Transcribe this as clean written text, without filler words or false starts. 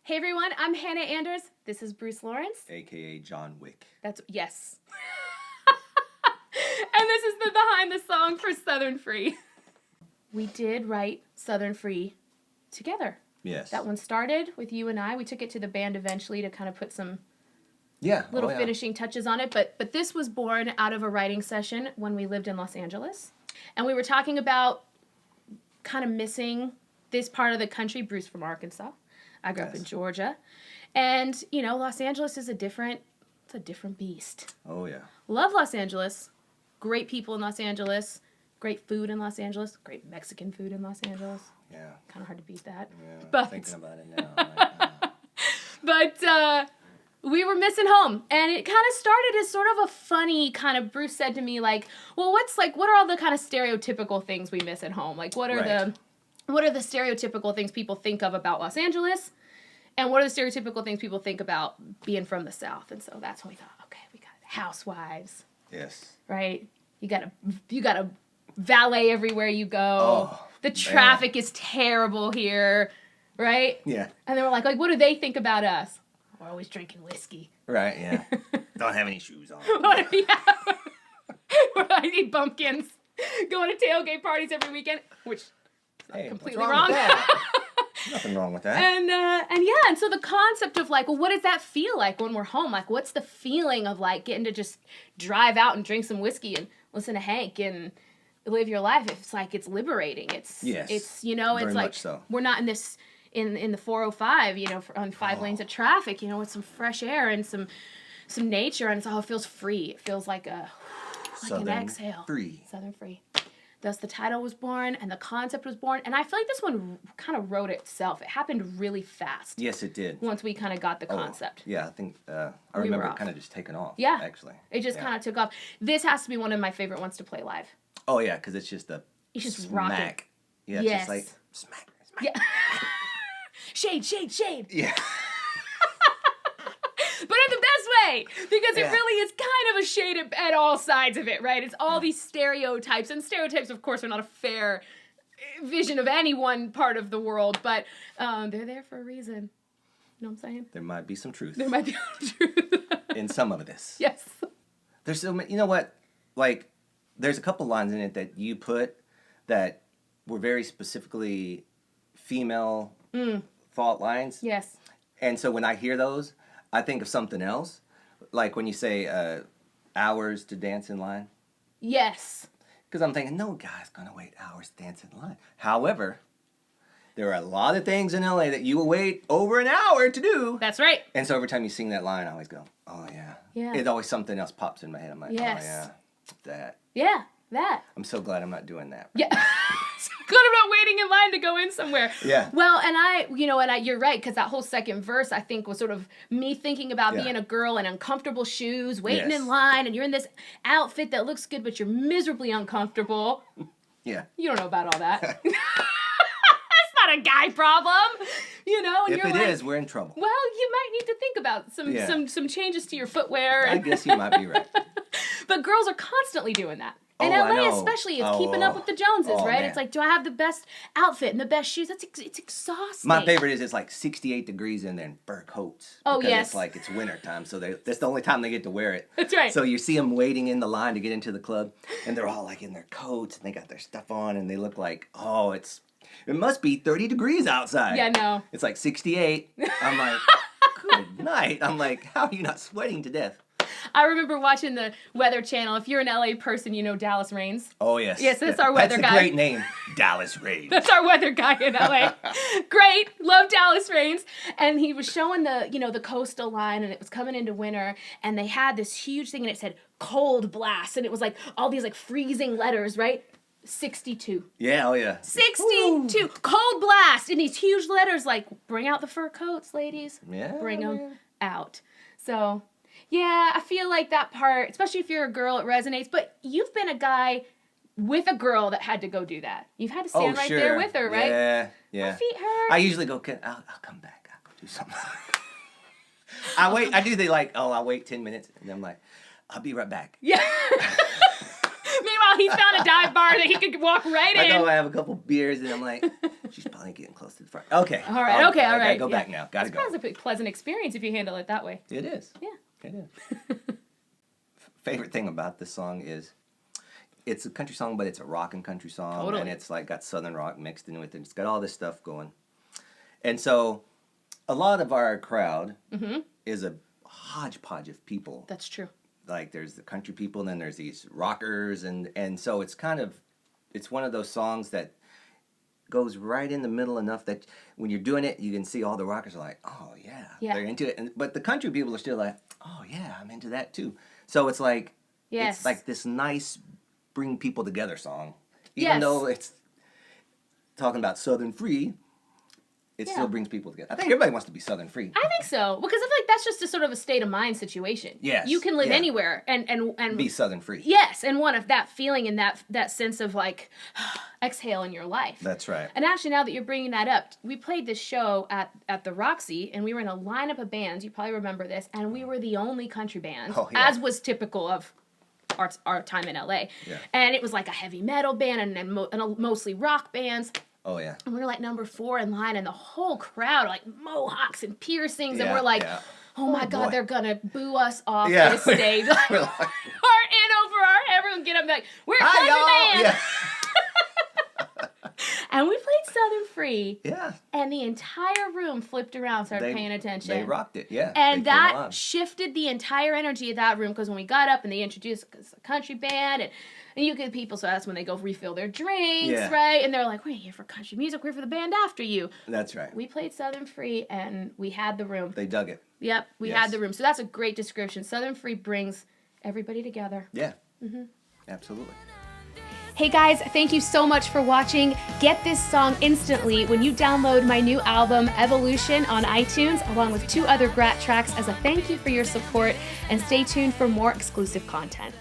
Hey everyone, I'm Hannah Anders. This is Bruce Lawrence. AKA John Wick. Yes. And this is the behind the song for Southern Free. We did write Southern Free together. Yes. That one started with you and I. We took it to the band eventually to kind of put some little finishing touches on it. But this was born out of a writing session when we lived in Los Angeles. And we were talking about kind of missing this part of the country. Bruce from Arkansas. I grew up in Georgia. And, you know, Los Angeles is a different beast. Oh, yeah. Love Los Angeles. Great people in Los Angeles. Great food in Los Angeles. Great Mexican food in Los Angeles. Yeah. Kind of hard to beat that. Yeah, but, thinking about it now. But we were missing home. And it kind of started as sort of a funny kind of, Bruce said to me, like, well, what are all the kind of stereotypical things we miss at home? Like, what are the stereotypical things people think of about Los Angeles? And what are the stereotypical things people think about being from the South? And so that's when we thought, okay, we got housewives. Yes. Right? You got a valet everywhere you go. Oh, the traffic is terrible here, right? Yeah. And then we're like, what do they think about us? We're always drinking whiskey. Right, yeah. Don't have any shoes on. I eat bumpkins. Going to tailgate parties every weekend, which is completely wrong. Nothing wrong with that. And so the concept of like, well, what does that feel like when we're home? Like, what's the feeling of like getting to just drive out and drink some whiskey and listen to Hank and live your life? It's like it's liberating. It's very like much so. We're not in this in the 405, you know, on 5 lanes of traffic, you know, with some fresh air and some nature, and it feels free. It feels like an exhale. Southern Free. Thus the title was born and the concept was born, and I feel like this one kind of wrote itself. It happened really fast. Yes, it did. Once we kind of got the concept. Yeah, I think I remember it kind of just taking off. Yeah, actually, it just kind of took off. This has to be one of my favorite ones to play live. Oh yeah, because it's just rocking. Yeah, it's just like smack. Yeah. Shade. Yeah. But in the best way, because it really is kind of a shade at all sides of it, right? It's all these stereotypes, and stereotypes, of course, are not a fair vision of any one part of the world, but they're there for a reason. You know what I'm saying? There might be some truth. There might be some truth. In some of this. Yes. There's so many, you know what? Like, there's a couple lines in it that you put that were very specifically female thought lines. Yes. And so when I hear those, I think of something else. Like when you say hours to dance in line. Yes. Because I'm thinking, no guy's going to wait hours to dance in line. However, there are a lot of things in LA that you will wait over an hour to do. That's right. And so every time you sing that line, I always go, oh yeah. Yeah. It's always something else pops in my head. I'm like, yes. Oh yeah, that. Yeah, that. I'm so glad I'm not doing that. Yeah. So good about waiting in line to go in somewhere. Yeah. Well, you're right, because that whole second verse, I think, was sort of me thinking about being a girl in uncomfortable shoes, waiting in line, and you're in this outfit that looks good, but you're miserably uncomfortable. Yeah. You don't know about all that. That's not a guy problem, you know? And if it is, we're in trouble. Well, you might need to think about some changes to your footwear. I guess you might be right. But girls are constantly doing that. And I LA know. especially is keeping up with the Joneses, right? Man. It's like, do I have the best outfit and the best shoes? It's exhausting. My favorite is it's like 68 degrees in there and fur coats. Oh, because yes. It's like it's winter time, so that's the only time they get to wear it. That's right. So you see them waiting in the line to get into the club, and they're all like in their coats, and they got their stuff on, and they look like, it must be 30 degrees outside. Yeah, no. It's like 68. I'm like, good night. I'm like, how are you not sweating to death? I remember watching the Weather Channel. If you're an LA person, you know Dallas Raines. Oh, yes. Yes, that's our weather guy. That's a great name, Dallas Raines. That's our weather guy in LA. Great. Love Dallas Raines. And he was showing the coastal line, and it was coming into winter, and they had this huge thing, and it said cold blast, and it was like all these like freezing letters, right? 62. Yeah, oh yeah. 62. Ooh. Cold blast in these huge letters like, bring out the fur coats, ladies. Yeah. Bring them out. So, yeah, I feel like that part, especially if you're a girl, it resonates. But you've been a guy with a girl that had to go do that. You've had to stand right there with her, right? Yeah. My feet hurt. I usually go, I'll come back. I'll go do something. I'll wait 10 minutes, and then I'm like, I'll be right back. Yeah. Meanwhile, he found a dive bar that he could walk right I in. go, I have a couple beers, and I'm like, she's probably getting close to the front. Okay. All right, okay, all I right. gotta go back now. Gotta go. It's a pretty pleasant experience if you handle it that way. It is. Yeah. It is. Favorite thing about this song is it's a country song, but it's a rock and country song. Totally. And it's like got southern rock mixed in with it. It's got all this stuff going. And so a lot of our crowd is a hodgepodge of people. That's true. Like there's the country people, and then there's these rockers, and so it's one of those songs that goes right in the middle enough that when you're doing it, you can see all the rockers are like, oh yeah. They're into it, but the country people are still like, oh yeah, I'm into that too. So it's like it's like this nice bring people together song, even though it's talking about Southern free. It still brings people together. I think everybody wants to be Southern free. I think so, because I feel like that's just a sort of a state of mind situation. Yes. You can live anywhere and be Southern free. Yes, and one of that feeling and that sense of like exhale in your life. That's right. And actually, now that you're bringing that up, we played this show at the Roxy, and we were in a lineup of bands. You probably remember this, and we were the only country band, as was typical of our time in LA. Yeah. And it was like a heavy metal band and mostly rock bands. Oh, yeah. And we were like number 4 in line, and the whole crowd, like mohawks and piercings, and we're like, oh my God, they're going to boo us off this stage. Like, we're in over our head. Everyone get up and be like, we're a country band. Yeah. And we played Southern Free. Yeah. And the entire room flipped around, started paying attention. They rocked it, yeah. And that shifted the entire energy of that room, because when we got up and they introduced us a country band, and you get people, so that's when they go refill their drinks, right? And they're like, we're here for country music, we're here for the band after you. That's right. We played Southern Free, and we had the room. They dug it. Yep, we had the room. So that's a great description. Southern Free brings everybody together. Yeah. Mm-hmm. Absolutely. Hey guys, thank you so much for watching. Get this song instantly when you download my new album, Evolution, on iTunes, along with 2 other Grat tracks as a thank you for your support, and stay tuned for more exclusive content.